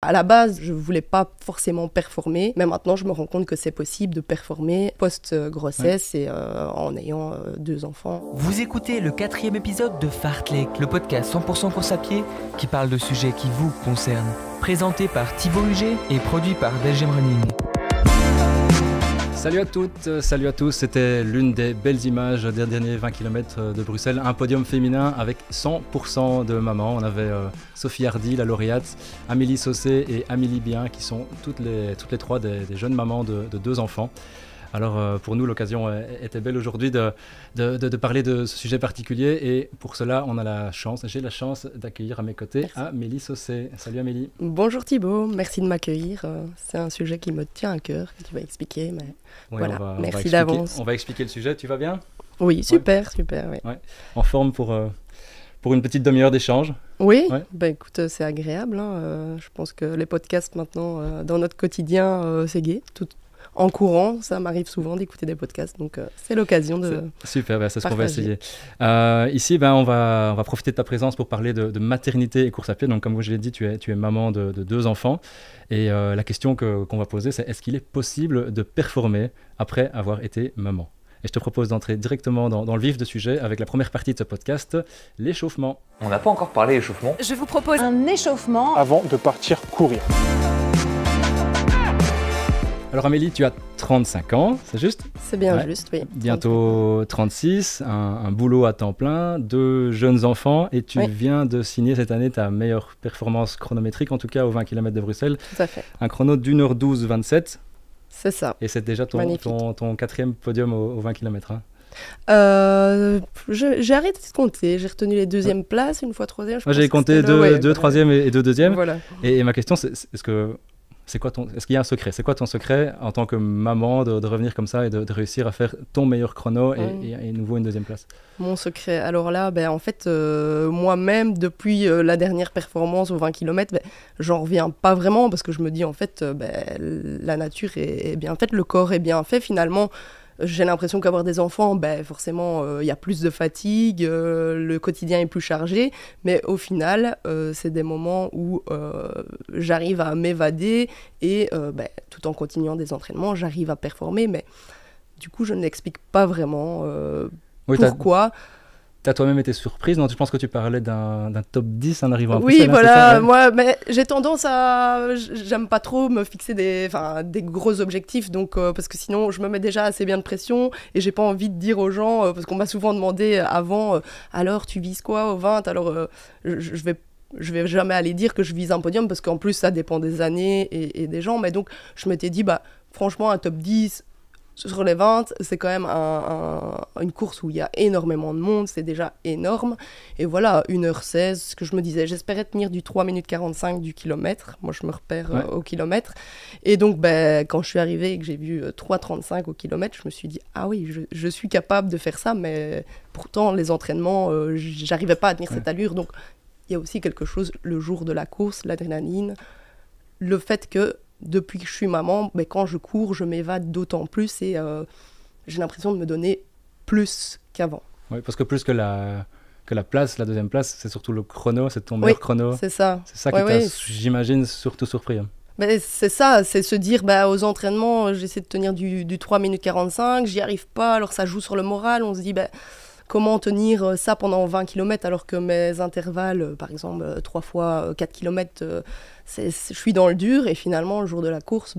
À la base, je voulais pas forcément performer, mais maintenant je me rends compte que c'est possible de performer post-grossesse et en ayant 2 enfants. Vous écoutez le 4e épisode de Fartlek, le podcast 100% course à pied qui parle de sujets qui vous concernent. Présenté par Thibaut Huget et produit par Belgium Running. Salut à toutes, salut à tous, c'était l'une des belles images des derniers 20 km de Bruxelles, un podium féminin avec 100% de mamans. On avait Sophie Hardy, la lauréate, Amélie Saucé et Amélie Bien qui sont toutes les trois des jeunes mamans de 2 enfants. Alors pour nous l'occasion était belle aujourd'hui de parler de ce sujet particulier et pour cela j'ai la chance d'accueillir à mes côtés Amélie Saucé. Salut Amélie. Bonjour Thibaut, merci de m'accueillir. C'est un sujet qui me tient à cœur, que tu vas expliquer, mais voilà, merci d'avance. On va expliquer le sujet, tu vas bien ? Oui, super, oui. Ouais. En forme pour une petite demi-heure d'échange ? Oui, ouais. Écoute, c'est agréable. Je pense que les podcasts maintenant, dans notre quotidien, c'est gai. En courant, ça m'arrive souvent d'écouter des podcasts, donc c'est l'occasion de Super, c'est ce qu'on va partager. essayer. Ici, on va profiter de ta présence pour parler de maternité et course à pied. Donc, comme je l'ai dit, tu es maman de 2 enfants. Et la question qu'on va poser, c'est est-ce qu'il est possible de performer après avoir été maman ? Et je te propose d'entrer directement dans le vif du sujet avec la première partie de ce podcast, l'échauffement. On n'a pas encore parlé échauffement. Je vous propose un échauffement avant de partir courir. Alors Amélie, tu as 35 ans, c'est juste ? C'est bien juste, oui. Bientôt 36, un boulot à temps plein, 2 jeunes enfants et tu viens de signer cette année ta meilleure performance chronométrique, en tout cas aux 20 km de Bruxelles. Tout à fait. Un chrono d'1h12,27. C'est ça. Et c'est déjà ton 4e podium aux 20 km. J'ai arrêté de compter, j'ai retenu les 2e places, une fois 3e. Moi j'ai compté 2 3e et 2 2e. Voilà. Et ma question c'est est-ce qu'il y a un secret ? C'est quoi ton secret en tant que maman de revenir comme ça et de réussir à faire ton meilleur chrono et nouveau une 2e place ? Mon secret, alors là, en fait, moi-même, depuis la dernière performance aux 20 km, j'en reviens pas vraiment parce que je me dis, en fait, la nature est bien faite, le corps est bien fait finalement. J'ai l'impression qu'avoir des enfants, forcément, y a plus de fatigue, le quotidien est plus chargé, mais au final, c'est des moments où j'arrive à m'évader et tout en continuant des entraînements, j'arrive à performer, mais du coup, je n'explique pas vraiment pourquoi. T'as toi-même été surprise, non ? Je pense que tu parlais d'un top 10 en arrivant à Bruxelles. Oui, voilà, moi, mais j'ai tendance à... J'aime pas trop me fixer des gros objectifs, donc, parce que sinon, je me mets déjà assez bien de pression et j'ai pas envie de dire aux gens, parce qu'on m'a souvent demandé avant, alors tu vises quoi au 20 ? Alors, je vais jamais aller dire que je vise un podium, parce qu'en plus, ça dépend des années et des gens, mais donc, je m'étais dit, franchement, un top 10... Sur les 20, c'est quand même une course où il y a énormément de monde, c'est déjà énorme. Et voilà, 1h16, ce que je me disais, j'espérais tenir du 3 minutes 45 du kilomètre. Moi, je me repère au kilomètre. Et donc, quand je suis arrivée et que j'ai vu 3,35 au kilomètre, je me suis dit, ah oui, je suis capable de faire ça, mais pourtant, les entraînements, j'arrivais pas à tenir cette allure. Donc, il y a aussi quelque chose, le jour de la course, l'adrénaline, le fait que depuis que je suis maman, quand je cours, je m'évade d'autant plus et j'ai l'impression de me donner plus qu'avant. Oui, parce que plus que la place, la 2e place, c'est surtout le chrono, c'est ton meilleur chrono. C'est ça. C'est ça qui t'a, j'imagine, surtout surpris. C'est ça, c'est se dire, aux entraînements, j'essaie de tenir du 3 minutes 45, j'y arrive pas, alors ça joue sur le moral, on se dit, comment tenir ça pendant 20 km alors que mes intervalles, par exemple 3 fois 4 km, je suis dans le dur et finalement le jour de la course,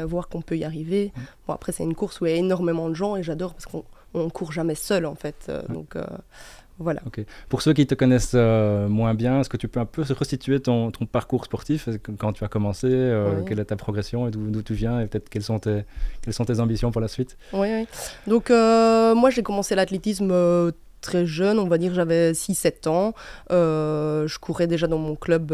voir qu'on peut y arriver. Bon, après c'est une course où il y a énormément de gens et j'adore parce qu'on court jamais seul en fait. Donc voilà. Okay. Pour ceux qui te connaissent moins bien, est-ce que tu peux un peu resituer ton parcours sportif ? Quand tu as commencé, quelle est ta progression et d'où tu viens et peut-être quelles sont tes ambitions pour la suite ? Oui. Donc moi j'ai commencé l'athlétisme très jeune, on va dire j'avais 6-7 ans. Je courais déjà dans mon club,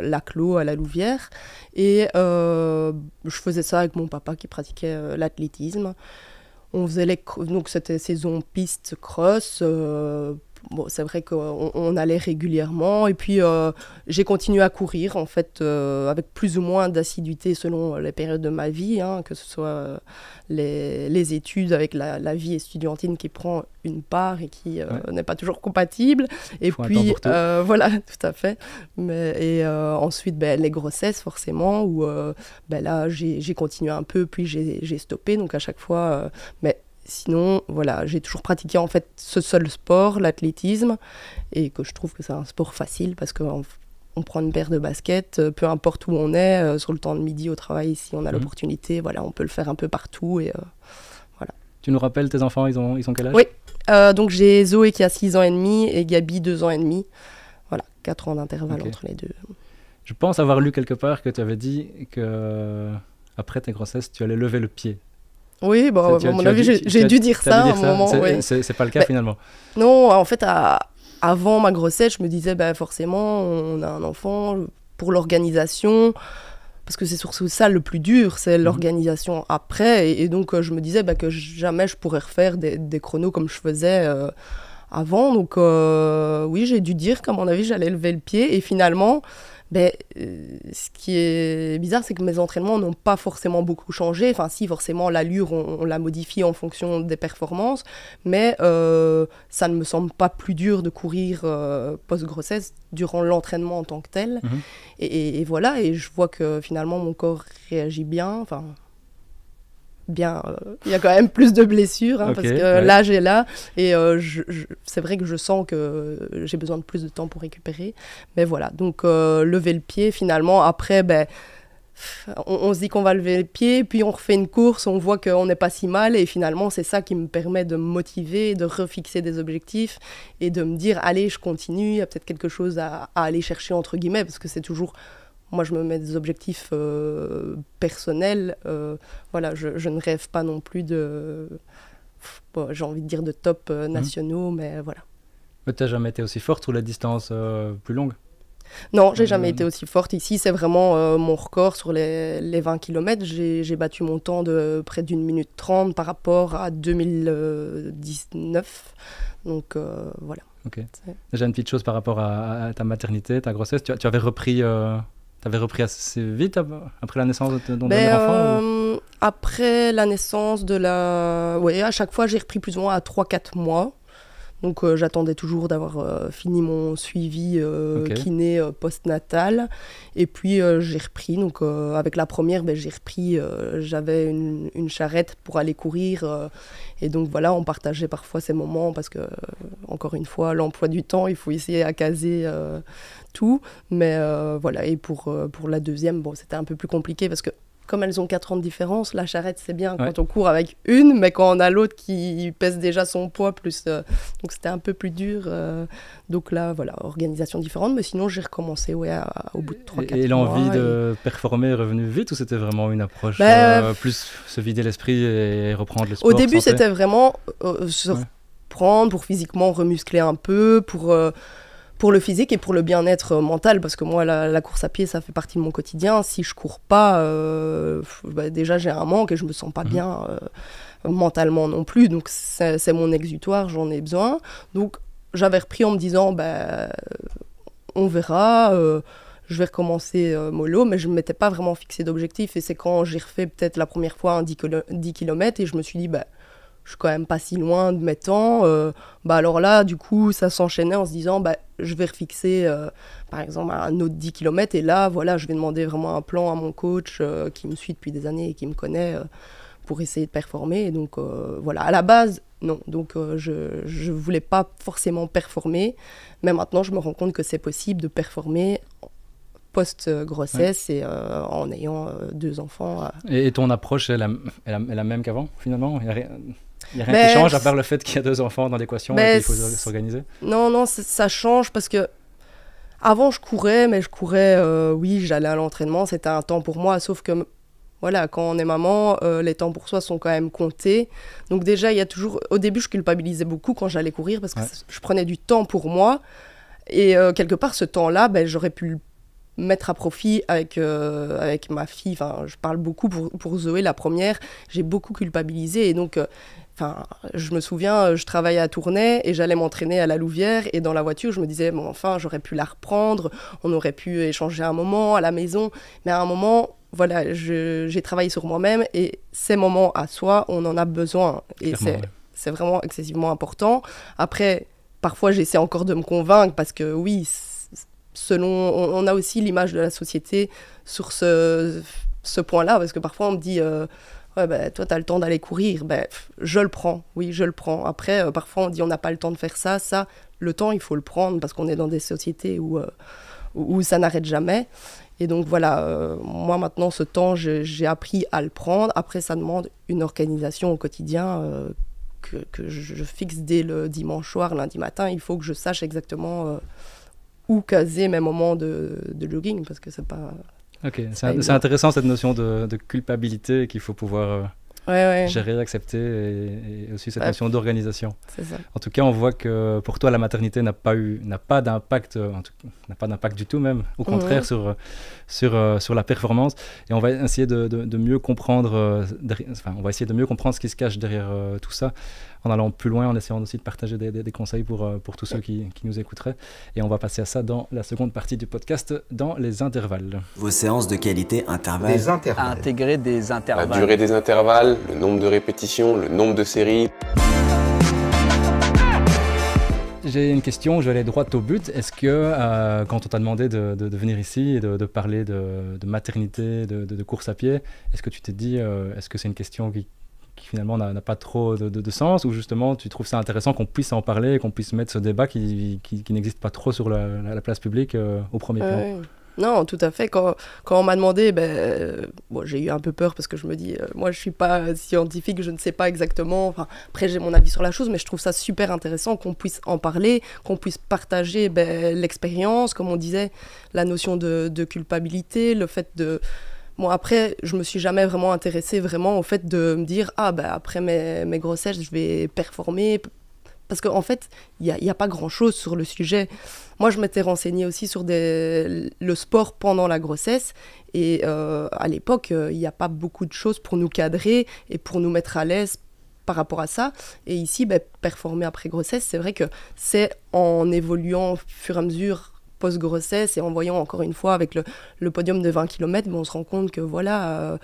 Laclos à la Louvière. Et je faisais ça avec mon papa qui pratiquait l'athlétisme. On faisait donc c'était saison piste cross, bon, c'est vrai qu'on allait régulièrement. Et puis, j'ai continué à courir, en fait, avec plus ou moins d'assiduité selon les périodes de ma vie, hein, que ce soit les études avec la vie estudiantine qui prend une part et qui n'est pas toujours compatible. Et puis, voilà, tout à fait. Ensuite, les grossesses, forcément, où là, j'ai continué un peu, puis j'ai stoppé. Donc, à chaque fois... Sinon, voilà, j'ai toujours pratiqué en fait ce seul sport, l'athlétisme, et que je trouve que c'est un sport facile parce qu'on prend une paire de baskets, peu importe où on est, sur le temps de midi au travail, si on a l'opportunité, voilà, on peut le faire un peu partout et voilà. Tu nous rappelles tes enfants, ils ont quel âge? Oui, donc j'ai Zoé qui a 6 ans et demi et Gabi 2 ans et demi. Voilà, 4 ans d'intervalle entre les deux. Je pense avoir lu quelque part que tu avais dit que après tes grossesses, tu allais lever le pied. Oui, bon, à mon avis, j'ai dû dire ça à un moment. C'est pas le cas finalement. Non, en fait, avant ma grossesse, je me disais, forcément, on a un enfant pour l'organisation, parce que c'est surtout ça le plus dur, c'est l'organisation après. Et donc, je me disais que jamais je pourrais refaire des chronos comme je faisais avant. Donc, oui, j'ai dû dire qu'à mon avis, j'allais lever le pied. Et finalement... ce qui est bizarre, c'est que mes entraînements n'ont pas forcément beaucoup changé. Enfin, si, forcément, l'allure, on l'a modifiée en fonction des performances, mais ça ne me semble pas plus dur de courir post-grossesse durant l'entraînement en tant que tel. Et voilà, et je vois que finalement, mon corps réagit bien. Enfin, bien, il y a quand même plus de blessures, parce que l'âge est là, et c'est vrai que je sens que j'ai besoin de plus de temps pour récupérer, mais voilà, donc lever le pied finalement, après on se dit qu'on va lever le pied, puis on refait une course, on voit qu'on n'est pas si mal, et finalement c'est ça qui me permet de me motiver, de refixer des objectifs, et de me dire allez, je continue, il y a peut-être quelque chose à aller chercher entre guillemets, parce que c'est toujours... Moi, je me mets des objectifs personnels. Voilà, je ne rêve pas non plus de... j'ai envie de dire de top nationaux, mais voilà. Mais tu n'as jamais été aussi forte sur les distances plus longues? Non, j'ai jamais été aussi forte. Ici, c'est vraiment mon record sur les 20 km. J'ai battu mon temps de près d'1 minute 30 par rapport à 2019. Donc, voilà. Ok. Déjà, une petite chose par rapport à ta maternité, ta grossesse. Tu avais repris... T'avais repris assez vite après la naissance de ton dernier enfant Après la naissance de la... Oui, à chaque fois, j'ai repris plus ou moins à 3-4 mois. Donc, j'attendais toujours d'avoir fini mon suivi kiné post-natal. Et puis, j'ai repris. Donc, avec la première, j'ai repris. J'avais une charrette pour aller courir. Et donc, voilà, on partageait parfois ces moments parce que, encore une fois, l'emploi du temps, il faut essayer à caser tout. Mais voilà, et pour la deuxième, c'était un peu plus compliqué parce que, comme elles ont 4 ans de différence, la charrette, c'est bien quand on court avec une, mais quand on a l'autre qui pèse déjà son poids, plus, donc c'était un peu plus dur. Donc là, voilà, organisation différente, mais sinon, j'ai recommencé au bout de 3-4 mois. Et l'envie de performer est revenue vite, ou c'était vraiment une approche plus se vider l'esprit et reprendre le sport? Au début, c'était vraiment se reprendre pour physiquement remuscler un peu, pour le physique et pour le bien-être mental, parce que moi, la course à pied, ça fait partie de mon quotidien. Si je cours pas, déjà, j'ai un manque et je me sens pas bien mentalement non plus. Donc, c'est mon exutoire, j'en ai besoin. Donc, j'avais repris en me disant, on verra, je vais recommencer mollo, mais je ne m'étais pas vraiment fixé d'objectif. Et c'est quand j'ai refait peut-être la première fois un 10 km et je me suis dit, je suis quand même pas si loin de mes temps. Alors là, du coup, ça s'enchaînait en se disant, je vais refixer, par exemple, un autre 10 km. Et là, voilà, je vais demander vraiment un plan à mon coach qui me suit depuis des années et qui me connaît pour essayer de performer. Et donc, voilà, à la base, non. Donc, je voulais pas forcément performer. Mais maintenant, je me rends compte que c'est possible de performer post-grossesse et en ayant 2 enfants. Et ton approche est la même qu'avant, finalement? Il n'y a rien qui change à part le fait qu'il y a 2 enfants dans l'équation et qu'il faut s'organiser? Non, ça change parce que avant je courais, mais oui, j'allais à l'entraînement, c'était un temps pour moi, sauf que voilà, quand on est maman, les temps pour soi sont quand même comptés. Donc déjà, il y a toujours... Au début, je culpabilisais beaucoup quand j'allais courir parce que je prenais du temps pour moi et quelque part, ce temps-là, j'aurais pu mettre à profit avec ma fille. Enfin, je parle beaucoup pour Zoé, la première. J'ai beaucoup culpabilisé et donc... je me souviens, je travaillais à Tournai et j'allais m'entraîner à la Louvière et dans la voiture, je me disais, bon, enfin, j'aurais pu la reprendre, on aurait pu échanger un moment à la maison, mais à un moment, voilà, j'ai travaillé sur moi-même et ces moments à soi, on en a besoin et c'est vraiment excessivement important. Après, parfois, j'essaie encore de me convaincre parce que oui, on a aussi l'image de la société sur ce point-là, parce que parfois, on me dit... ouais, toi, tu as le temps d'aller courir. Je le prends. Oui, je le prends. Après, parfois, on dit on n'a pas le temps de faire ça. Ça, le temps, il faut le prendre parce qu'on est dans des sociétés où ça n'arrête jamais. Et donc, voilà, moi, maintenant, ce temps, j'ai appris à le prendre. Après, ça demande une organisation au quotidien que je fixe dès le dimanche soir, lundi matin. Il faut que je sache exactement où caser mes moments de jogging parce que c'est pas... Ok, c'est intéressant cette notion de culpabilité qu'il faut pouvoir gérer, accepter et aussi cette notion d'organisation. C'est ça. En tout cas, on voit que pour toi, la maternité n'a pas d'impact du tout même, au contraire sur la performance. Et on va essayer de mieux comprendre, on va essayer de mieux comprendre ce qui se cache derrière tout ça, en allant plus loin, en essayant aussi de partager des conseils pour tous ceux qui nous écouteraient. Et on va passer à ça dans la seconde partie du podcast, dans les intervalles. Vos séances de qualité intervalles. Des intervalles. Intégrer des intervalles. La durée des intervalles, le nombre de répétitions, le nombre de séries. J'ai une question, je vais aller droit au but. Est-ce que quand on t'a demandé de venir ici et de parler de maternité, de course à pied, est-ce que tu t'es dit, est-ce que c'est une question qui finalement n'a pas trop de sens, ou justement tu trouves ça intéressant qu'on puisse en parler et qu'on puisse mettre ce débat qui n'existe pas trop sur la place publique au premier plan? Non, tout à fait. Quand on m'a demandé, j'ai eu un peu peur parce que je me dis, moi je suis pas scientifique, je ne sais pas exactement. Enfin, après j'ai mon avis sur la chose, mais je trouve ça super intéressant qu'on puisse en parler, qu'on puisse partager l'expérience, comme on disait, la notion de culpabilité, le fait de... Bon, après, je me suis jamais vraiment intéressée vraiment au fait de me dire, après mes grossesses, je vais performer. Parce qu'en fait, il n'y a pas grand-chose sur le sujet. Moi, je m'étais renseignée aussi sur le sport pendant la grossesse. Et à l'époque, il n'y a pas beaucoup de choses pour nous cadrer et pour nous mettre à l'aise par rapport à ça. Et ici, performer après grossesse, c'est vrai que c'est en évoluant au fur et à mesure post-grossesse et en voyant encore une fois avec le podium de 20 km, on se rend compte que voilà,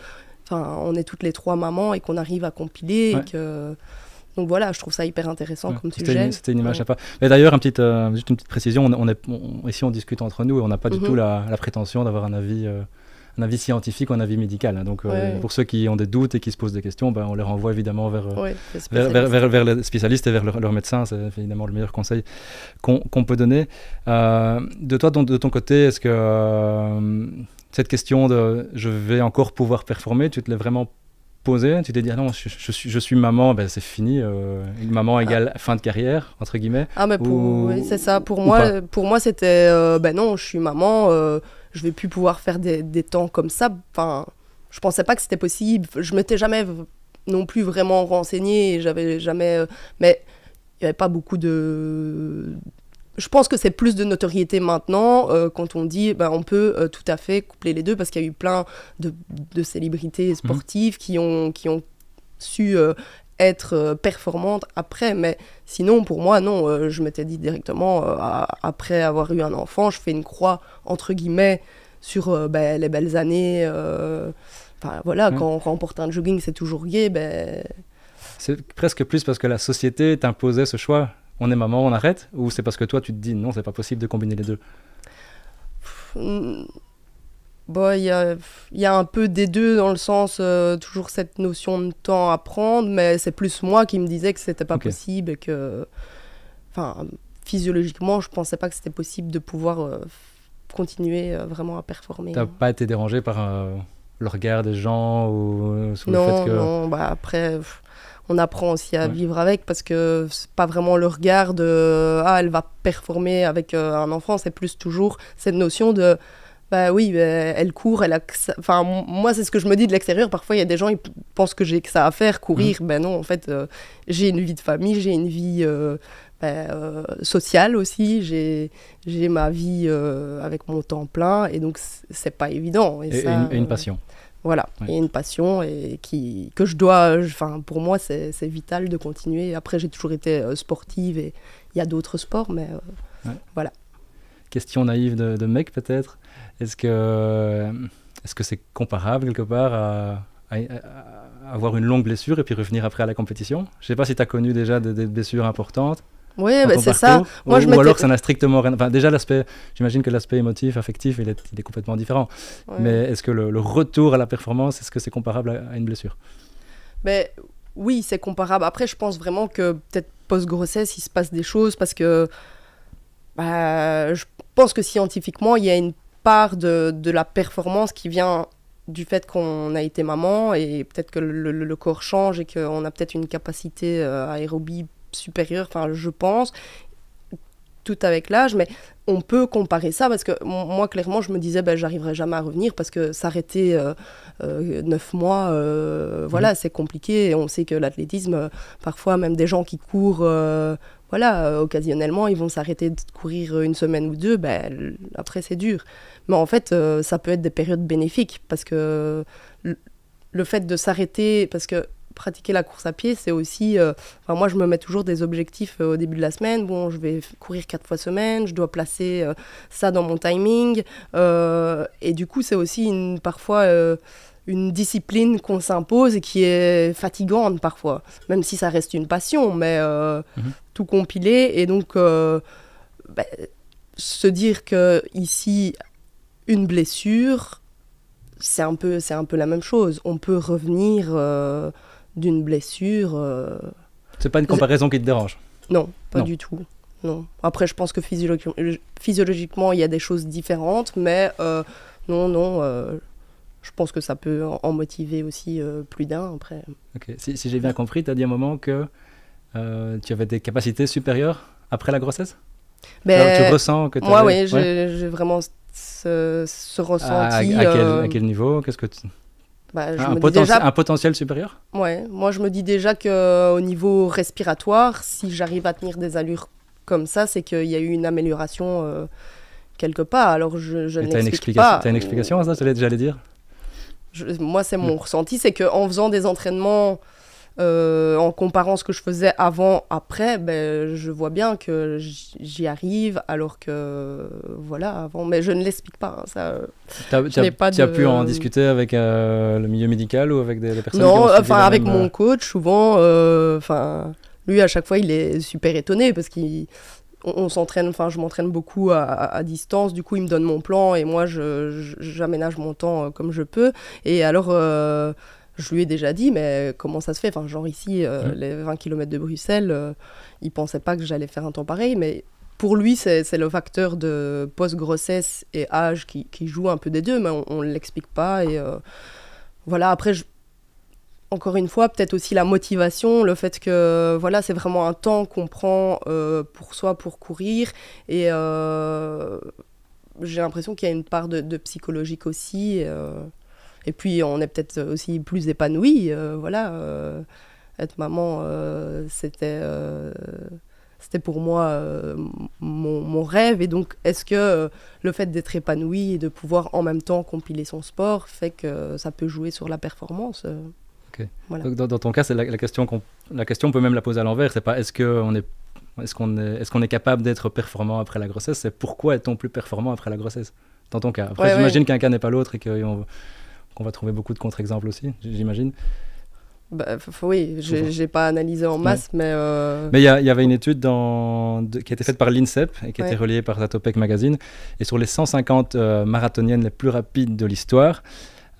on est toutes les trois mamans et qu'on arrive à compiler. Et que... Donc voilà, je trouve ça hyper intéressant comme sujet. C'était une image sympa. Mais d'ailleurs, juste une petite précision, ici on discute entre nous et on n'a pas du tout la prétention d'avoir un avis scientifique ou un avis médical. Hein. Donc pour ceux qui ont des doutes et qui se posent des questions, on les renvoie évidemment vers les spécialistes et vers leur médecin. C'est évidemment le meilleur conseil qu'on peut donner. De toi, de ton côté, est-ce que cette question de « je vais encore pouvoir performer », tu te l'es vraiment posé? Tu t'es dit « ah non, je suis maman, c'est fini, une maman égale fin de carrière », entre guillemets? Oui, c'est ça. Pour moi c'était non, je suis maman, je vais plus pouvoir faire des temps comme ça. Enfin, je pensais pas que c'était possible. Je m'étais jamais non plus vraiment renseignée. J'avais jamais... mais il y avait pas beaucoup de... Je pense que c'est plus de notoriété maintenant quand on dit on peut tout à fait coupler les deux, parce qu'il y a eu plein de célébrités sportives qui ont su être performantes après. Mais sinon, pour moi, non. Je m'étais dit directement, après avoir eu un enfant, je fais une croix, entre guillemets, sur les belles années. Quand on remporte un jogging, c'est toujours gai. C'est presque plus parce que la société t'imposait ce choix. On est maman, on arrête? Ou c'est parce que toi, tu te dis non, c'est pas possible de combiner les deux? Il y a un peu des deux, dans le sens, toujours cette notion de temps à prendre, mais c'est plus moi qui me disais que c'était pas possible et que, physiologiquement, je pensais pas que c'était possible de pouvoir continuer vraiment à performer. T'as pas été dérangée par le regard des gens ou sur le fait que... Non, après... On apprend aussi à vivre avec, parce que c'est pas vraiment le regard de elle va performer avec un enfant, c'est plus toujours cette notion de elle court, moi c'est ce que je me dis de l'extérieur. Parfois il y a des gens, ils pensent que j'ai que ça à faire, courir. Non, en fait j'ai une vie de famille, j'ai une vie sociale aussi. J'ai ma vie avec mon temps plein et donc c'est pas évident. Et une passion. Voilà, Ouais. et une passion et que je dois... pour moi, c'est vital de continuer. Après, j'ai toujours été sportive et il y a d'autres sports, mais voilà. Question naïve de mec peut-être. Est-ce que c'est comparable quelque part à avoir une longue blessure et puis revenir après à la compétition? Je ne sais pas si tu as connu déjà des blessures importantes. Oui, dans ton c'est parcours, ça. Moi, ou alors ça n'a strictement rien... Enfin, déjà, j'imagine que l'aspect émotif, affectif, il est complètement différent. Ouais. Mais est-ce que le retour à la performance, est-ce que c'est comparable à une blessure? Mais oui, c'est comparable. Après, je pense vraiment que peut-être post-grossesse, il se passe des choses parce que je pense que scientifiquement, il y a une part de la performance qui vient du fait qu'on a été maman et peut-être que le corps change et qu'on a peut-être une capacité aérobie supérieure, je pense, tout avec l'âge, mais on peut comparer ça parce que moi, clairement, je me disais, j'arriverai jamais à revenir parce que s'arrêter 9 mois, voilà, c'est compliqué. Et on sait que l'athlétisme, parfois, même des gens qui courent, occasionnellement, ils vont s'arrêter de courir une semaine ou deux, après, c'est dur. Mais en fait, ça peut être des périodes bénéfiques parce que le fait de s'arrêter, parce que pratiquer la course à pied, c'est aussi... moi, je me mets toujours des objectifs au début de la semaine. Bon, je vais courir 4 fois semaine, je dois placer ça dans mon timing. Et du coup, c'est aussi parfois une discipline qu'on s'impose et qui est fatigante parfois, même si ça reste une passion, mais tout compilé. Et donc, se dire qu'ici, une blessure, c'est un peu la même chose. On peut revenir... d'une blessure. C'est pas une comparaison qui te dérange? Non, pas du tout. Non. Après, je pense que physiologiquement, il y a des choses différentes, mais je pense que ça peut en motiver aussi plus d'un après. Ok. Si j'ai bien compris, tu as dit à un moment que tu avais des capacités supérieures après la grossesse? Alors, tu ressens que tu moi, oui, j'ai vraiment ce ressenti. À quel niveau? Qu'est-ce que un potentiel supérieur? Ouais, moi je me dis déjà qu'au niveau respiratoire, si j'arrive à tenir des allures comme ça, c'est qu'il y a eu une amélioration quelque part. Alors je ne l'explique pas. Tu as une explication à ça, je l'ai déjà dire? Moi, c'est mon ressenti, c'est qu'en faisant des entraînements, en comparant ce que je faisais avant, après, je vois bien que j'y arrive, alors que, voilà, avant, mais je ne l'explique pas. Tu as pu en discuter avec le milieu médical ou avec des personnes? Non, avec mon coach, souvent, lui, à chaque fois, il est super étonné, parce qu'on s'entraîne, je m'entraîne beaucoup à distance, du coup, il me donne mon plan, et moi, j'aménage mon temps comme je peux, et alors... je lui ai déjà dit, mais comment ça se fait? Ici, les 20 km de Bruxelles, il ne pensait pas que j'allais faire un temps pareil, mais pour lui, c'est le facteur de post-grossesse et âge qui joue un peu des deux, mais on ne l'explique pas. Et voilà, après, encore une fois, peut-être aussi la motivation, le fait que voilà, c'est vraiment un temps qu'on prend pour soi, pour courir. Et j'ai l'impression qu'il y a une part de psychologique aussi. Et puis, on est peut-être aussi plus épanoui. Être maman, c'était pour moi mon rêve. Et donc, est-ce que le fait d'être épanoui et de pouvoir en même temps compiler son sport fait que ça peut jouer sur la performance Okay. Voilà. Donc, dans ton cas, c'est la question on peut même la poser à l'envers. C'est pas est-ce qu'on est capable d'être performant après la grossesse, c'est pourquoi est-on plus performant après la grossesse, dans ton cas. Après, j'imagine qu'un cas n'est pas l'autre et qu'on va trouver beaucoup de contre-exemples aussi, j'imagine. Oui, j'ai pas analysé en masse, mais... Mais il y avait une étude qui a été faite par l'INSEP et qui a été relayée par Zatopek Magazine. Et sur les 150 marathoniennes les plus rapides de l'histoire,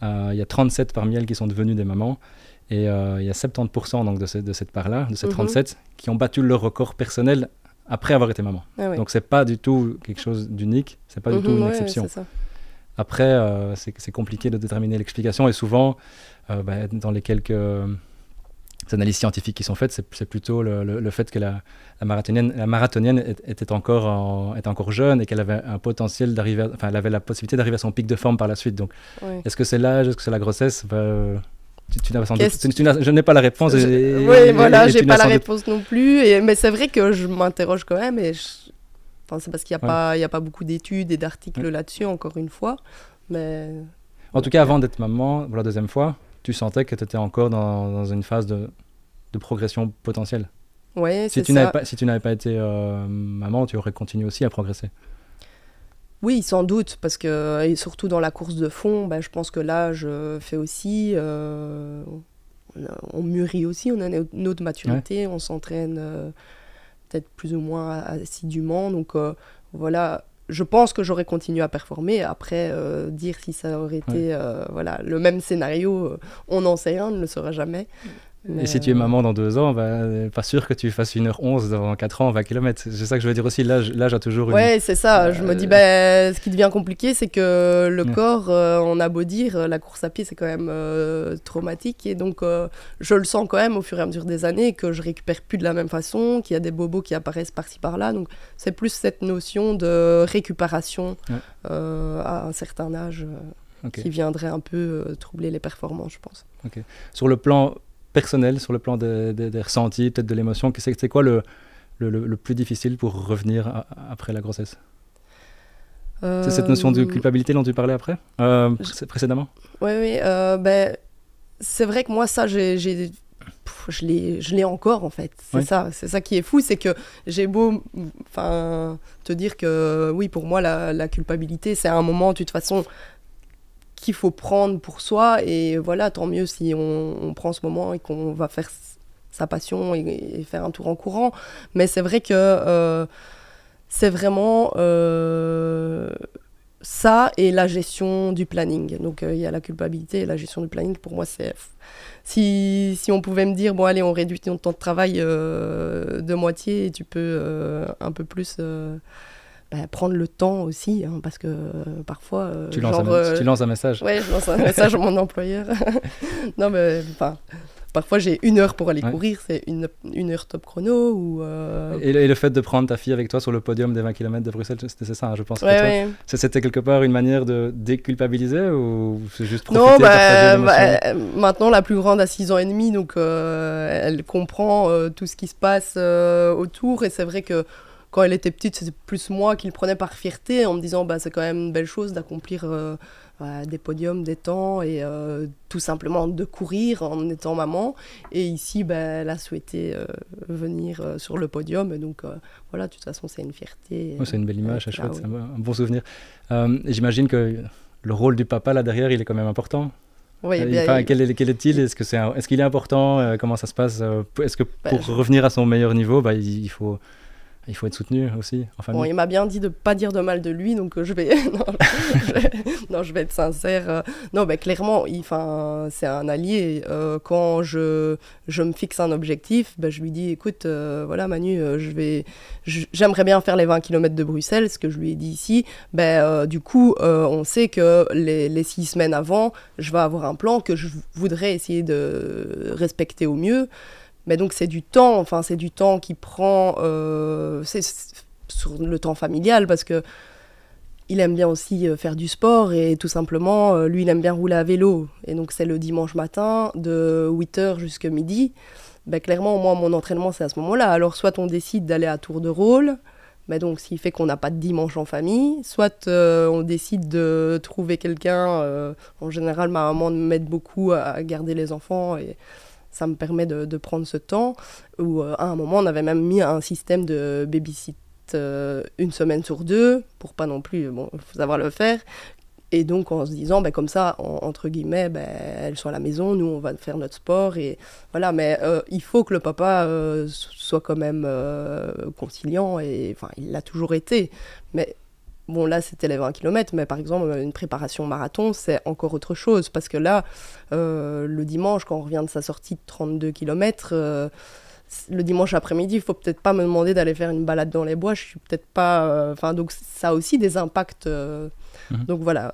il y a 37 parmi elles qui sont devenues des mamans. Et il y a 70% donc, de cette part-là, de ces 37, qui ont battu leur record personnel après avoir été maman. Donc c'est pas du tout quelque chose d'unique, c'est pas du tout une exception. C'est ça. Après, c'est compliqué de déterminer l'explication et souvent, dans les quelques analyses scientifiques qui sont faites, c'est plutôt le fait que la marathonienne était encore jeune et qu'elle avait un potentiel elle avait la possibilité d'arriver à son pic de forme par la suite. Donc, est-ce que c'est l'âge, est-ce que c'est la grossesse? Je n'ai pas la réponse. Oui, voilà, j'ai pas la réponse non plus. Mais c'est vrai que je m'interroge quand même. Enfin, c'est parce qu'il n'y a pas beaucoup d'études et d'articles là-dessus, encore une fois. Mais... En tout cas, avant d'être maman, pour la deuxième fois, tu sentais que tu étais encore dans une phase de progression potentielle. Oui, si tu n'avais pas été maman, tu aurais continué aussi à progresser. Oui, sans doute, parce que, et surtout dans la course de fond, je pense que l'âge fait aussi, on mûrit aussi, on a une autre maturité, on s'entraîne peut-être plus ou moins assidûment, donc voilà, je pense que j'aurais continué à performer. Après, dire si ça aurait été le même scénario, on n'en sait rien, on ne le saura jamais. Et si tu es maman dans 2 ans, pas sûr que tu fasses 1h11 dans 4 ans, 20 km. C'est ça que je veux dire aussi, l'âge a toujours une... Ouais, c'est ça, je me dis, ce qui devient compliqué, c'est que le corps, on a beau dire, la course à pied, c'est quand même traumatique, et donc je le sens quand même au fur et à mesure des années, que je récupère plus de la même façon, qu'il y a des bobos qui apparaissent par-ci par-là, donc c'est plus cette notion de récupération à un certain âge qui viendrait un peu troubler les performances, je pense. Okay. Sur le plan personnel, sur le plan des ressentis, peut-être de l'émotion, c'est quoi le plus difficile pour revenir après la grossesse? C'est cette notion de culpabilité dont tu parlais précédemment? Oui, c'est vrai que moi, ça, je l'ai encore, en fait. C'est ça qui est fou, c'est que j'ai beau te dire que, oui, pour moi, la culpabilité, c'est un moment, de toute façon, qu'il faut prendre pour soi, et voilà, tant mieux si on prend ce moment et qu'on va faire sa passion et faire un tour en courant. Mais c'est vrai que c'est vraiment ça et la gestion du planning. Donc il y a la culpabilité et la gestion du planning. Pour moi, c'est... Si on pouvait me dire, bon allez, on réduit ton temps de travail de moitié et tu peux un peu plus... prendre le temps aussi, parce que parfois... tu lances un message. Oui, je lance un message à mon employeur. Non, mais parfois j'ai 1 heure pour aller courir, c'est une heure top chrono. Et le fait de prendre ta fille avec toi sur le podium des 20 km de Bruxelles, c'est ça, je pense. C'était quelque part une manière de déculpabiliser, ou c'est juste profiter, partager l'émotion? Maintenant, la plus grande a 6 ans et demi, donc elle comprend tout ce qui se passe autour, et c'est vrai que quand elle était petite, c'était plus moi qui le prenais par fierté, en me disant c'est quand même une belle chose d'accomplir des podiums, des temps, et tout simplement de courir en étant maman. Et ici, elle a souhaité venir sur le podium, et donc voilà, de toute façon, c'est une fierté. C'est une belle image, c'est chouette, c'est un bon souvenir. Et j'imagine que le rôle du papa là derrière, il est quand même important. Oui, quel est-il? Est-ce qu'il est important? Comment ça se passe? Est-ce que pour revenir à son meilleur niveau, il faut être soutenu aussi en famille. Bon, il m'a bien dit de ne pas dire de mal de lui, donc je vais... je vais être sincère. Non, clairement, c'est un allié. Quand je me fixe un objectif, je lui dis, écoute, voilà Manu, j'aimerais bien faire les 20 km de Bruxelles, ce que je lui ai dit ici. Du coup, on sait que les 6 semaines avant, je vais avoir un plan que je voudrais essayer de respecter au mieux. Mais donc c'est du temps qui prend, c'est sur le temps familial, parce que il aime bien aussi faire du sport, et tout simplement, lui il aime bien rouler à vélo, et donc c'est le dimanche matin de 8h jusqu'à midi. Clairement, moi mon entraînement c'est à ce moment-là, alors soit on décide d'aller à Tour de Rôle, donc s'il fait qu'on n'a pas de dimanche en famille, soit on décide de trouver quelqu'un, en général ma maman m'aide beaucoup à garder les enfants, et ça me permet de prendre ce temps, où à un moment on avait même mis un système de babysit 1 semaine sur 2, pour pas non plus, faut savoir le faire, et donc en se disant comme ça, entre guillemets, elle soit à la maison, nous on va faire notre sport, et voilà. Mais il faut que le papa soit quand même conciliant, et il l'a toujours été, mais bon, là, c'était les 20 km, mais par exemple, une préparation marathon, c'est encore autre chose, parce que là, le dimanche, quand on revient de sa sortie de 32 km, le dimanche après-midi, il ne faut peut-être pas me demander d'aller faire une balade dans les bois, je suis peut-être pas... donc ça a aussi des impacts. Donc voilà,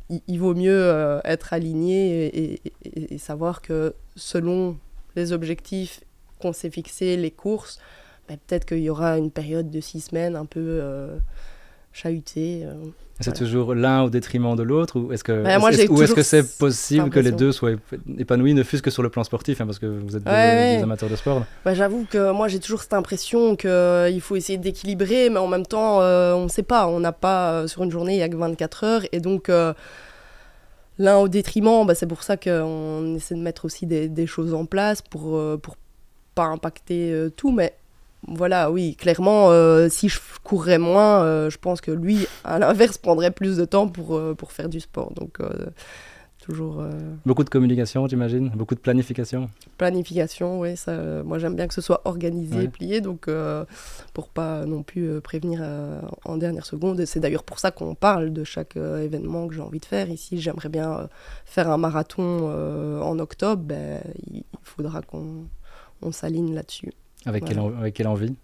il vaut mieux être aligné et savoir que selon les objectifs qu'on s'est fixés, les courses, peut-être qu'il y aura une période de 6 semaines un peu... chahuter. C'est Voilà. toujours l'un au détriment de l'autre ou est-ce que, Moi, j'ai ou est-ce que toujours c'est possible que les l'impression. deux soient épanouis, ne fût-ce que sur le plan sportif, hein, parce que vous êtes Ouais. des amateurs de sport. Là. Bah, j'avoue que moi j'ai toujours cette impression qu'il faut essayer d'équilibrer, mais en même temps on ne sait pas, on n'a pas, sur une journée il n'y a que 24 heures, et donc l'un au détriment, bah, c'est pour ça qu'on essaie de mettre aussi des choses en place pour pas impacter tout, mais voilà, oui, clairement, si je courrais moins, je pense que lui, à l'inverse, prendrait plus de temps pour faire du sport, donc toujours... Beaucoup de communication, j'imagine, beaucoup de planification. Planification, oui, ça, moi j'aime bien que ce soit organisé et plié, donc pour pas non plus prévenir en dernière seconde. Et c'est d'ailleurs pour ça qu'on parle de chaque événement que j'ai envie de faire. Ici, j'aimerais bien faire un marathon en octobre, ben, il faudra qu'on s'aligne là-dessus. Avec Voilà. quelle envie?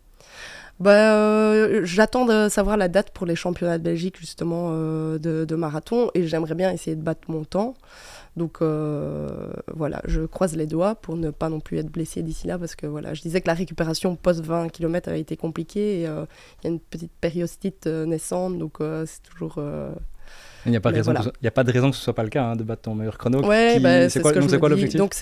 J'attends de savoir la date pour les championnats de Belgique justement de marathon, et j'aimerais bien essayer de battre mon temps. Donc voilà, je croise les doigts pour ne pas non plus être blessée d'ici là, parce que voilà, je disais que la récupération post-20 km avait été compliquée, et il y a une petite périostite naissante, donc c'est toujours... Il n'y a pas de voilà. raison que ce soit pas le cas, hein, de battre ton meilleur chrono. Ouais, c'est quoi, ce que donc je c'est me quoi dis. l'objectif? Donc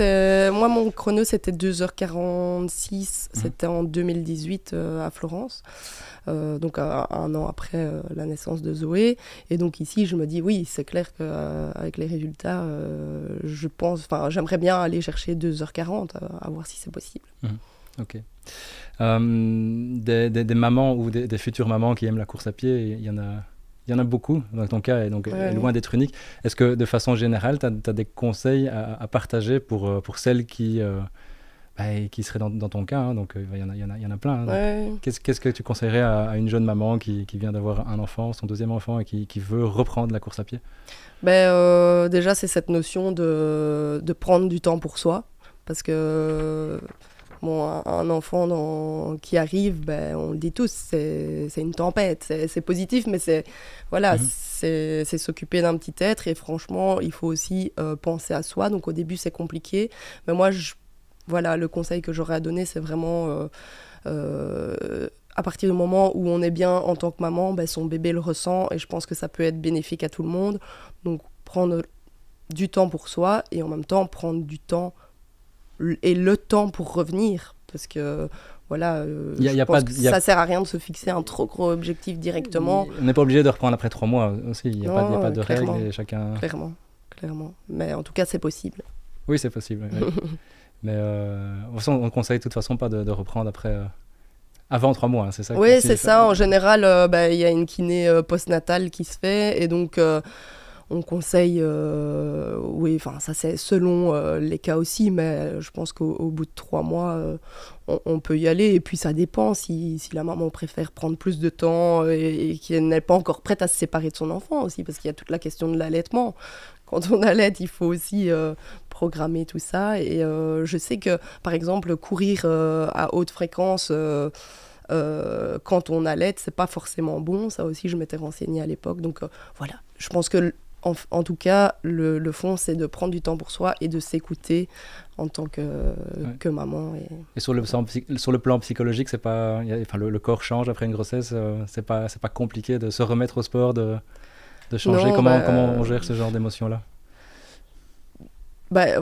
moi mon chrono c'était 2h46, c'était en 2018 à Florence, donc un an après la naissance de Zoé, et donc ici je me dis oui, c'est clair qu'avec les résultats je pense, enfin j'aimerais bien aller chercher 2h40 à voir si c'est possible. Ok. Des mamans ou des futures mamans qui aiment la course à pied, il y en a beaucoup dans ton cas, et donc est loin d'être unique. Est-ce que de façon générale, tu as des conseils à partager pour celles qui seraient dans ton cas, hein, donc il y en a plein. Hein, qu'est-ce que tu conseillerais à une jeune maman qui vient d'avoir un enfant, son deuxième enfant, et qui veut reprendre la course à pied? Déjà, c'est cette notion de prendre du temps pour soi, parce que bon, un enfant qui arrive, on le dit tous, c'est une tempête, c'est positif, mais c'est s'occuper d'un petit être, et franchement, il faut aussi penser à soi. Donc au début, c'est compliqué, mais moi, voilà, le conseil que j'aurais à donner, c'est vraiment à partir du moment où on est bien en tant que maman, son bébé le ressent, et je pense que ça peut être bénéfique à tout le monde. Donc prendre du temps pour soi, et en même temps prendre du temps et le temps pour revenir, parce que voilà, je pense que ça sert à rien de se fixer un trop gros objectif directement. On n'est pas obligé de reprendre après 3 mois aussi, il n'y a pas de clairement, règles, et chacun... Clairement, mais en tout cas c'est possible. Oui, c'est possible, oui. Mais on ne conseille de toute façon pas de reprendre après... Avant 3 mois, hein, c'est ça? Oui, c'est ça. En général, y a une kiné postnatale qui se fait, et donc on conseille, oui, enfin ça c'est selon les cas aussi, mais je pense qu'au bout de 3 mois, on peut y aller. Et puis ça dépend si la maman préfère prendre plus de temps et qu'elle n'est pas encore prête à se séparer de son enfant aussi, parce qu'il y a toute la question de l'allaitement. Quand on allaite, il faut aussi programmer tout ça. Et je sais que, par exemple, courir à haute fréquence quand on allaite, c'est pas forcément bon. Ça aussi, je m'étais renseignée à l'époque. Donc voilà, je pense que en tout cas, le fond, c'est de prendre du temps pour soi et de s'écouter en tant que maman. Et sur le plan psychologique, c'est pas, le corps change après une grossesse, c'est pas compliqué de se remettre au sport, de changer. Non, comment on gère ce genre d'émotions-là?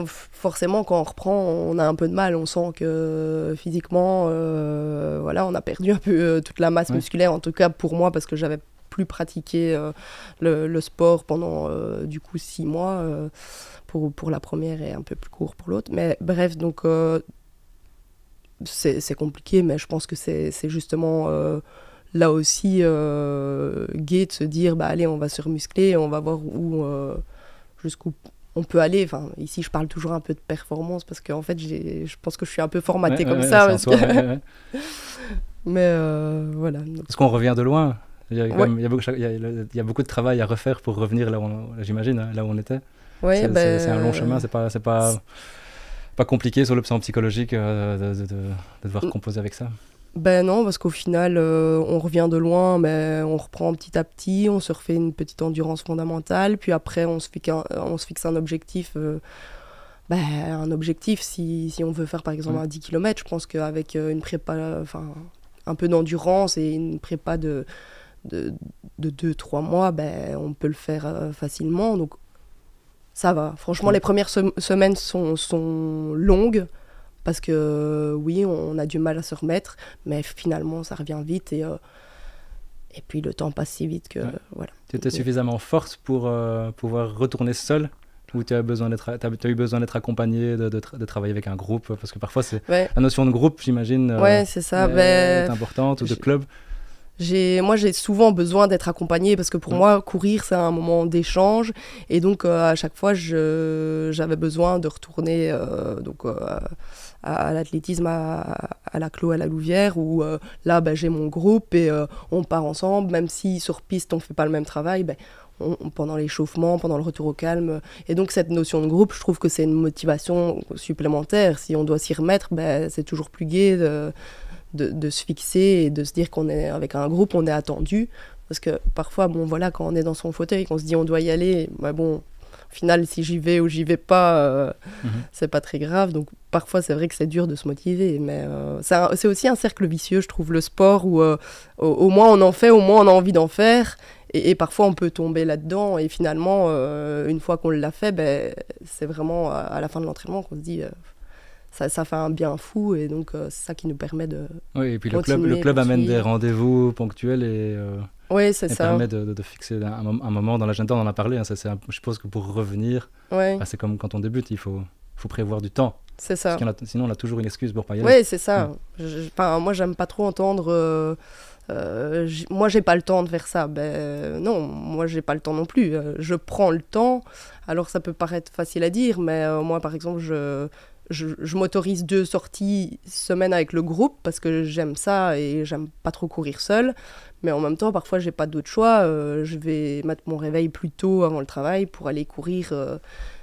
Forcément, quand on reprend, on a un peu de mal. On sent que physiquement, voilà, on a perdu un peu toute la masse musculaire, en tout cas pour moi, parce que j'avais plus pratiqué le sport pendant du coup 6 mois pour la première et un peu plus court pour l'autre. Mais bref, donc c'est compliqué, mais je pense que c'est justement là aussi gai de se dire allez, on va se remuscler, on va voir jusqu'où on peut aller. Enfin, ici je parle toujours un peu de performance, parce qu'en fait je pense que je suis un peu formatée comme ça, parce que... mais voilà. Parce qu'on revient de loin. Il y a beaucoup de travail à refaire pour revenir là où j'imagine, là où on était. Ouais, c'est un long chemin, c'est pas compliqué sur le plan psychologique de devoir composer avec ça. Non, parce qu'au final, on revient de loin, mais on reprend petit à petit, on se refait une petite endurance fondamentale, puis après on se fixe un objectif. Un objectif, si on veut faire par exemple un 10 km, je pense qu'avec une prépa, un peu d'endurance et une prépa de de 2-3 mois, ben, on peut le faire facilement. Donc ça va. Franchement, les premières semaines sont longues parce que oui, on a du mal à se remettre, mais finalement, ça revient vite et puis le temps passe si vite que voilà. Tu étais suffisamment forte pour pouvoir retourner seule ou tu as eu besoin d'être accompagnée, de travailler avec un groupe? Parce que parfois, la notion de groupe, j'imagine, c'est ça, est importante, ou de club. Moi, j'ai souvent besoin d'être accompagnée parce que pour moi, courir, c'est un moment d'échange. Et donc, à chaque fois, j'avais besoin de retourner à l'athlétisme à la Clos, à la Louvière, où là, j'ai mon groupe et on part ensemble. Même si sur piste, on ne fait pas le même travail, pendant l'échauffement, pendant le retour au calme. Et donc, cette notion de groupe, je trouve que c'est une motivation supplémentaire. Si on doit s'y remettre, c'est toujours plus gai de se fixer et de se dire qu'on est avec un groupe, on est attendu. Parce que parfois, quand on est dans son fauteuil, qu'on se dit on doit y aller, au final, si j'y vais ou j'y vais pas, c'est pas très grave. Donc parfois, c'est vrai que c'est dur de se motiver. Mais c'est aussi un cercle vicieux, je trouve, le sport, où au moins on en fait, au moins on a envie d'en faire. Et parfois, on peut tomber là-dedans. Et finalement, une fois qu'on l'a fait, c'est vraiment à la fin de l'entraînement qu'on se dit... Ça fait un bien fou et donc c'est ça qui nous permet de et puis le club amène des rendez-vous ponctuels et c'est ça. permet de fixer un moment dans l'agenda. On en a parlé, je suppose que pour revenir, c'est comme quand on débute, il faut prévoir du temps. C'est ça. Sinon on a toujours une excuse pour pas y aller. Oui, c'est ça. Moi, j'aime pas trop entendre moi j'ai pas le temps de faire ça. Non, moi j'ai pas le temps non plus. Je prends le temps. Alors ça peut paraître facile à dire, mais moi par exemple je m'autorise 2 sorties semaine avec le groupe parce que j'aime ça et j'aime pas trop courir seule. Mais en même temps, parfois, j'ai pas d'autre choix. Je vais mettre mon réveil plus tôt avant le travail pour aller courir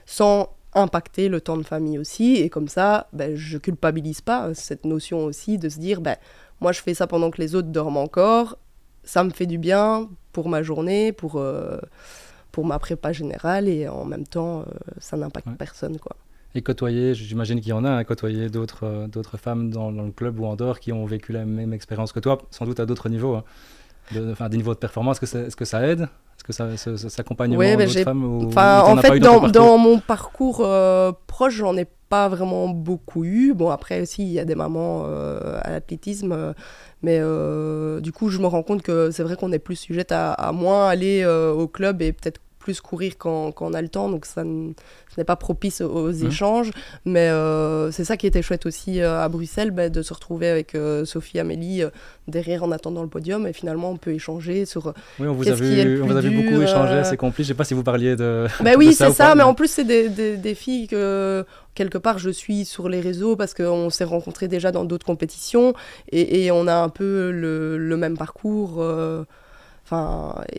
sans impacter le temps de famille aussi. Et comme ça, je culpabilise pas cette notion aussi de se dire moi, je fais ça pendant que les autres dorment encore. Ça me fait du bien pour ma journée, pour ma prépa générale et en même temps, ça n'impacte personne, quoi. Et côtoyer, j'imagine qu'il y en a, côtoyer d'autres femmes dans le club ou en dehors qui ont vécu la même expérience que toi, sans doute à d'autres niveaux, des niveaux de performance. Est-ce que ça aide? Est-ce que ça accompagnement d'autres femmes en fait, dans mon parcours proche, j'en ai pas vraiment beaucoup eu. Bon, après aussi, il y a des mamans à l'athlétisme, mais du coup, je me rends compte que c'est vrai qu'on est plus sujette à moins aller au club et peut-être plus courir quand on a le temps, donc ce n'est pas propice aux échanges, mais c'est ça qui était chouette aussi à Bruxelles, de se retrouver avec Sophie, Amélie derrière en attendant le podium, et finalement on peut échanger sur on vous a vu beaucoup échanger, c'est compliqué, je sais pas si vous parliez de oui, de ça c'est ça, mais en plus c'est des filles que quelque part je suis sur les réseaux parce qu'on s'est rencontrés déjà dans d'autres compétitions et on a un peu le même parcours.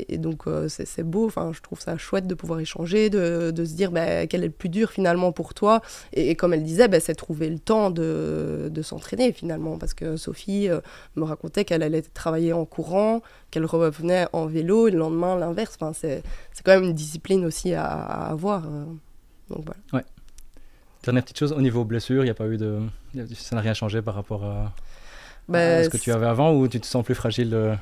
Et donc c'est beau, je trouve ça chouette de pouvoir échanger, de se dire quel est le plus dur finalement pour toi, et comme elle disait, c'est trouver le temps de s'entraîner finalement, parce que Sophie me racontait qu'elle allait travailler en courant, qu'elle revenait en vélo et le lendemain l'inverse, c'est quand même une discipline aussi à avoir, donc voilà. Ouais. Dernière petite chose, au niveau blessure, il y a pas eu ça n'a rien changé par rapport à ce que tu avais avant, ou tu te sens plus fragile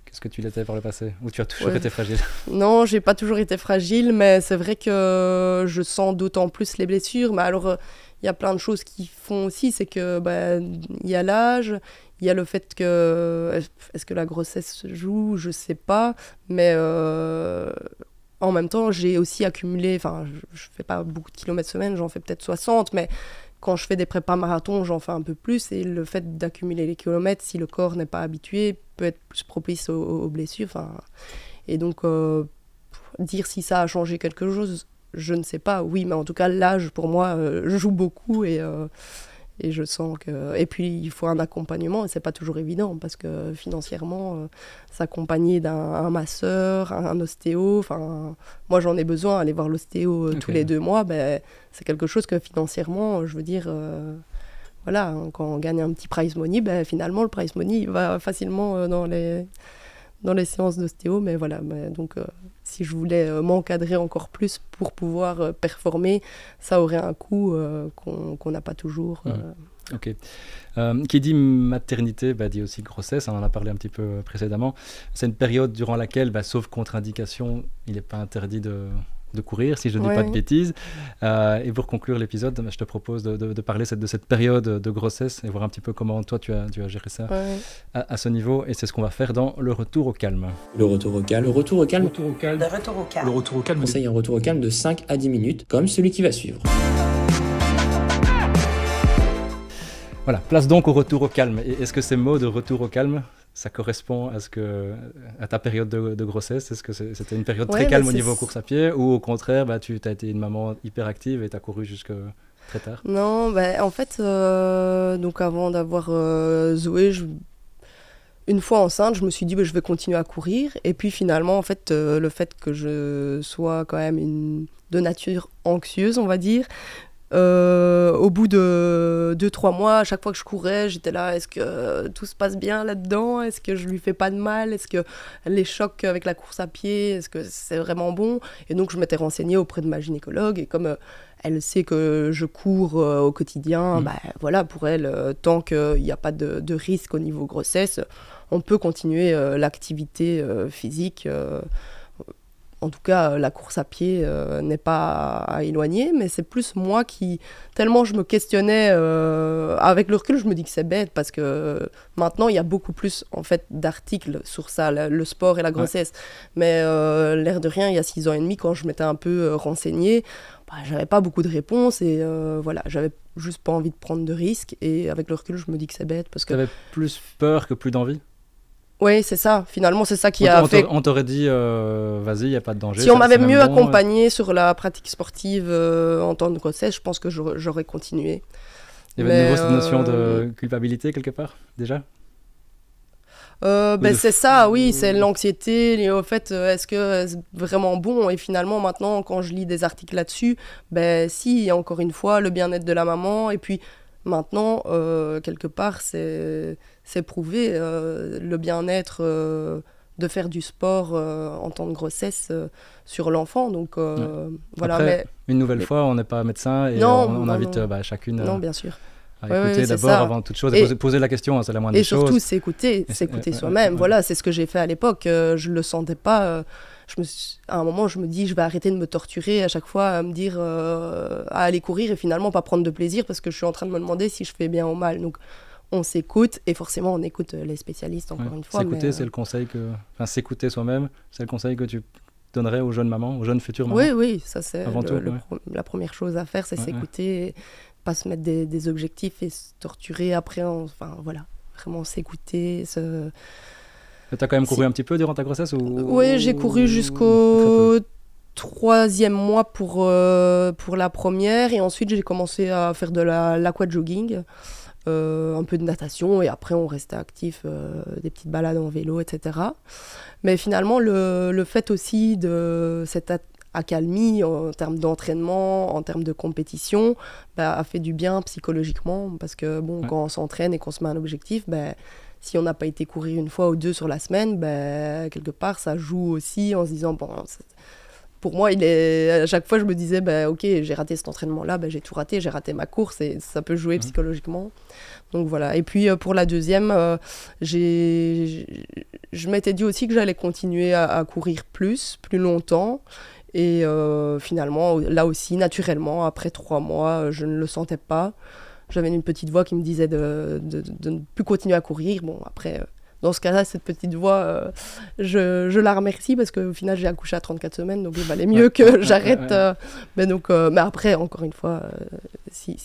Qu'est-ce que tu l'étais par le passé? Ou tu as toujours été fragile? Non, j'ai pas toujours été fragile, mais c'est vrai que je sens d'autant plus les blessures. Mais alors, il y a plein de choses qui font aussi, c'est que il y a l'âge, il y a le fait que... Est-ce que la grossesse joue? Je sais pas, mais en même temps, j'ai aussi accumulé... je fais pas beaucoup de kilomètres semaine, j'en fais peut-être 60, mais... Quand je fais des prépas marathons, j'en fais un peu plus, et le fait d'accumuler les kilomètres, si le corps n'est pas habitué, peut être plus propice aux blessures. Et donc, dire si ça a changé quelque chose, je ne sais pas. Oui, mais en tout cas, l'âge, pour moi, joue beaucoup, et je sens que... Et puis, il faut un accompagnement, et c'est pas toujours évident, parce que financièrement, s'accompagner d'un masseur, un ostéo, moi, j'en ai besoin, aller voir l'ostéo tous les 2 mois, c'est quelque chose que financièrement, je veux dire... Voilà, quand on gagne un petit prize money, finalement, le prize money il va facilement dans les séances d'ostéo. Mais voilà, donc si je voulais m'encadrer encore plus pour pouvoir performer, ça aurait un coût qu'on n'a pas toujours Ok. Qui dit maternité dit aussi grossesse, on en a parlé un petit peu précédemment. C'est une période durant laquelle, sauf contre-indication, il n'est pas interdit de courir, si je ne dis pas de bêtises. Et pour conclure l'épisode, je te propose de parler de cette période de grossesse et voir un petit peu comment toi tu as géré ça à ce niveau. Et c'est ce qu'on va faire dans le retour au calme. Le retour au calme. Le retour au calme. Le retour au calme. Le retour au calme. On conseille un retour au calme de 5 à 10 minutes, comme celui qui va suivre. Voilà, place donc au retour au calme. Et est-ce que ces mots de retour au calme, ça correspond à ta période de grossesse? Est-ce que c'était une période très calme au niveau course à pied, ou au contraire, tu as été une maman hyper active et tu as couru jusque très tard? Non, en fait, donc avant d'avoir Zoé, une fois enceinte, je me suis dit je vais continuer à courir. Et puis finalement, en fait, le fait que je sois quand même de nature anxieuse, on va dire, au bout de 2-3 mois, à chaque fois que je courais, j'étais là, est-ce que tout se passe bien là-dedans? Est-ce que je lui fais pas de mal? Est-ce que les chocs avec la course à pied, est-ce que c'est vraiment bon? Et donc je m'étais renseignée auprès de ma gynécologue, et comme elle sait que je cours au quotidien, voilà, pour elle, tant qu'il n'y a pas de risque au niveau grossesse, on peut continuer l'activité physique. En tout cas, la course à pied n'est pas à éloigner, mais c'est plus moi qui, tellement je me questionnais, avec le recul, je me dis que c'est bête, parce que maintenant, il y a beaucoup plus en fait, d'articles sur ça, le sport et la grossesse. Mais l'air de rien, il y a 6 ans et demi, quand je m'étais un peu renseignée, j'avais pas beaucoup de réponses, et voilà, j'avais juste pas envie de prendre de risques, et avec le recul, je me dis que c'est bête. Parce que... T'avais plus peur que plus d'envie? Oui, c'est ça. Finalement, c'est ça qui a fait... On t'aurait dit, vas-y, il n'y a pas de danger. Si on m'avait mieux accompagné sur la pratique sportive en temps de grossesse, je pense que j'aurais continué. Il y avait de nouveau cette notion de culpabilité, quelque part, déjà? C'est ça, oui, c'est l'anxiété liée au fait, est-ce que c'est vraiment bon? Et finalement, maintenant, quand je lis des articles là-dessus, si, il y a encore une fois le bien-être de la maman, et puis... Maintenant, quelque part, c'est prouvé, le bien-être de faire du sport en temps de grossesse sur l'enfant. Donc, voilà. Après, une nouvelle fois, on n'est pas médecin, et on invite chacune bien sûr. à écouter d'abord, avant toute chose, et poser la question, c'est la moindre des choses. Et surtout, s'écouter soi-même. Voilà, c'est ce que j'ai fait à l'époque. Je ne le sentais pas... à un moment, je me dis, je vais arrêter de me torturer à chaque fois, à me dire, à aller courir et finalement pas prendre de plaisir, parce que je suis en train de me demander si je fais bien ou mal. Donc, on s'écoute, et forcément, on écoute les spécialistes, encore une fois. S'écouter, c'est le conseil s'écouter soi-même, c'est le conseil que tu donnerais aux jeunes mamans, aux jeunes futures mamans? Oui, ça c'est la première chose à faire, c'est s'écouter, et pas se mettre des objectifs et se torturer après, voilà, vraiment s'écouter, Tu as quand même couru un petit peu durant ta grossesse? Oui, j'ai couru jusqu'au 3e mois pour la première, et ensuite j'ai commencé à faire de l'aquajogging, un peu de natation, et après on restait actif, des petites balades en vélo, etc. Mais finalement, le fait aussi de cette accalmie en termes d'entraînement, en termes de compétition, a fait du bien psychologiquement, parce que quand on s'entraîne et qu'on se met un objectif, si on n'a pas été courir une fois ou deux sur la semaine, quelque part, ça joue aussi en se disant, pour moi, à chaque fois, je me disais, ok, j'ai raté cet entraînement-là, j'ai tout raté, j'ai raté ma course, et ça peut jouer psychologiquement. Donc voilà. Et puis, pour la deuxième, je m'étais dit aussi que j'allais continuer à courir plus longtemps. Et finalement, là aussi, naturellement, après 3 mois, je ne le sentais pas. J'avais une petite voix qui me disait de ne plus continuer à courir. Bon, après, dans ce cas-là, cette petite voix, je la remercie, parce qu'au final, j'ai accouché à 34 semaines, donc il valait mieux que j'arrête. Mais après, encore une fois, si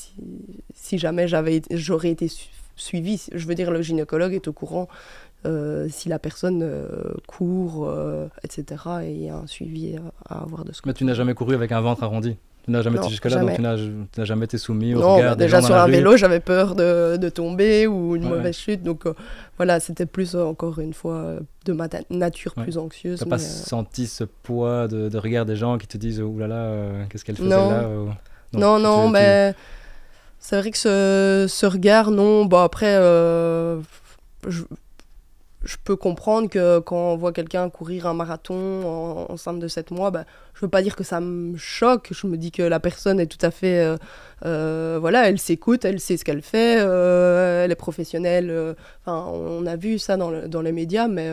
jamais j'aurais été suivie, je veux dire, le gynécologue est au courant si la personne court, etc. Et il y a un suivi à avoir de ce côté. Mais tu n'as jamais couru avec un ventre arrondi? Tu n'as jamais été jusque-là, donc tu n'as jamais été soumis au regard des gens déjà dans sur la un rue. vélo, j'avais peur de tomber ou une mauvaise chute. Donc voilà, c'était plus, encore une fois, de ma nature plus anxieuse. Tu n'as pas senti ce poids de regard des gens qui te disent « Ouh là là, qu'est-ce qu'elle faisait là ?» Non, mais c'est vrai que ce regard, non. Bon, après, je peux comprendre que quand on voit quelqu'un courir un marathon enceinte de 7 mois, je veux pas dire que ça me choque. Je me dis que la personne est tout à fait... voilà, elle s'écoute, elle sait ce qu'elle fait, elle est professionnelle. On a vu ça dans les médias, mais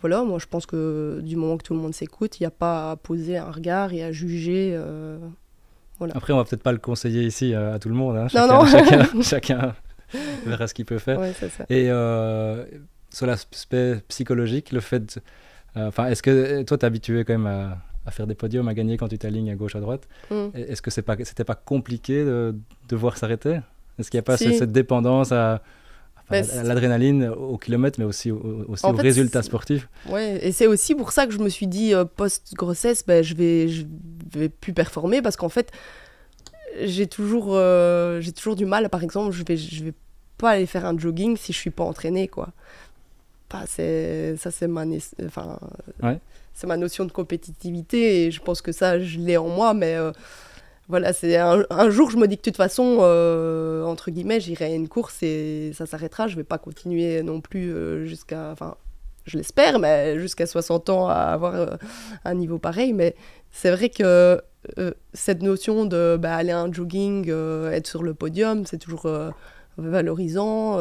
voilà, moi je pense que du moment que tout le monde s'écoute, il n'y a pas à poser un regard et à juger. Voilà. Après, on va peut-être pas le conseiller ici à tout le monde. Hein. Chacun verra ce qu'il peut faire. Ouais, c'est ça. Et sur l'aspect psychologique, le fait... est-ce que toi, tu es habitué quand même à faire des podiums, à gagner quand tu t'alignes à gauche, à droite. Est-ce que c'était pas compliqué de devoir s'arrêter? Est-ce qu'il n'y a pas cette dépendance à l'adrénaline au kilomètre, mais aussi au résultat sportif? Ouais, et c'est aussi pour ça que je me suis dit, post-grossesse, je vais plus performer, parce qu'en fait, j'ai toujours du mal. Par exemple, je vais pas aller faire un jogging si je suis pas entraînée, quoi. C'est ma notion de compétitivité, et je pense que ça, je l'ai en moi, mais voilà, c'est un jour, je me dis que de toute façon, entre guillemets, j'irai à une course et ça s'arrêtera. Je vais pas continuer non plus jusqu'à, je l'espère, mais jusqu'à 60 ans à avoir un niveau pareil. Mais c'est vrai que cette notion de aller à un jogging, être sur le podium, c'est toujours valorisant.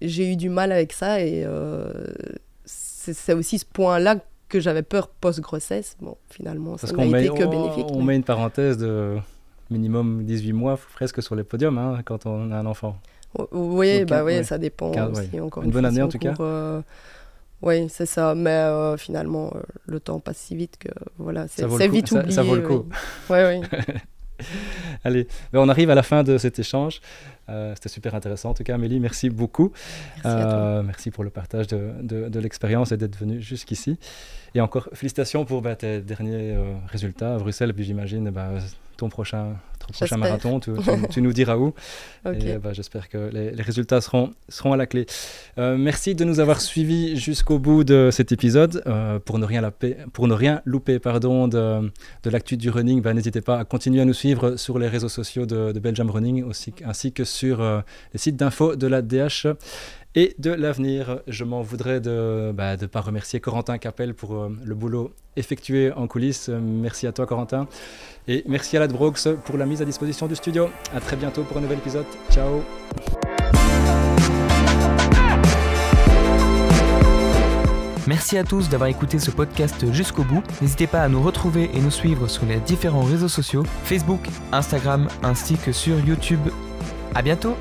J'ai eu du mal avec ça, et c'est aussi ce point-là que j'avais peur post-grossesse. Bon, finalement, ça n'a été que bénéfique. On met une parenthèse de minimum 18 mois presque sur les podiums, hein, quand on a un enfant. Oui, ça dépend aussi. Encore une bonne année en tout cas. Oui, c'est ça. Mais finalement, le temps passe si vite que voilà, c'est vite oublié. Ça vaut le coup. Oui. Allez, on arrive à la fin de cet échange. C'était super intéressant. En tout cas, Amélie, merci beaucoup. Merci à toi. Merci pour le partage de l'expérience et d'être venue jusqu'ici. Et encore, félicitations pour tes derniers résultats à Bruxelles. Puis j'imagine ton prochain marathon, tu nous diras où. Okay. Et j'espère que les résultats seront à la clé. Merci de nous avoir suivis jusqu'au bout de cet épisode. Pour ne rien louper de l'actu du running, n'hésitez pas à continuer à nous suivre sur les réseaux sociaux de Belgium Running, ainsi que sur les sites d'info de la DH et de l'avenir. Je m'en voudrais de ne pas remercier Corentin Capel pour le boulot effectué en coulisses. Merci à toi, Corentin. Et merci à Ladbrokes pour la mise à disposition du studio. À très bientôt pour un nouvel épisode. Ciao. Merci à tous d'avoir écouté ce podcast jusqu'au bout. N'hésitez pas à nous retrouver et nous suivre sur les différents réseaux sociaux, Facebook, Instagram, ainsi que sur YouTube. À bientôt!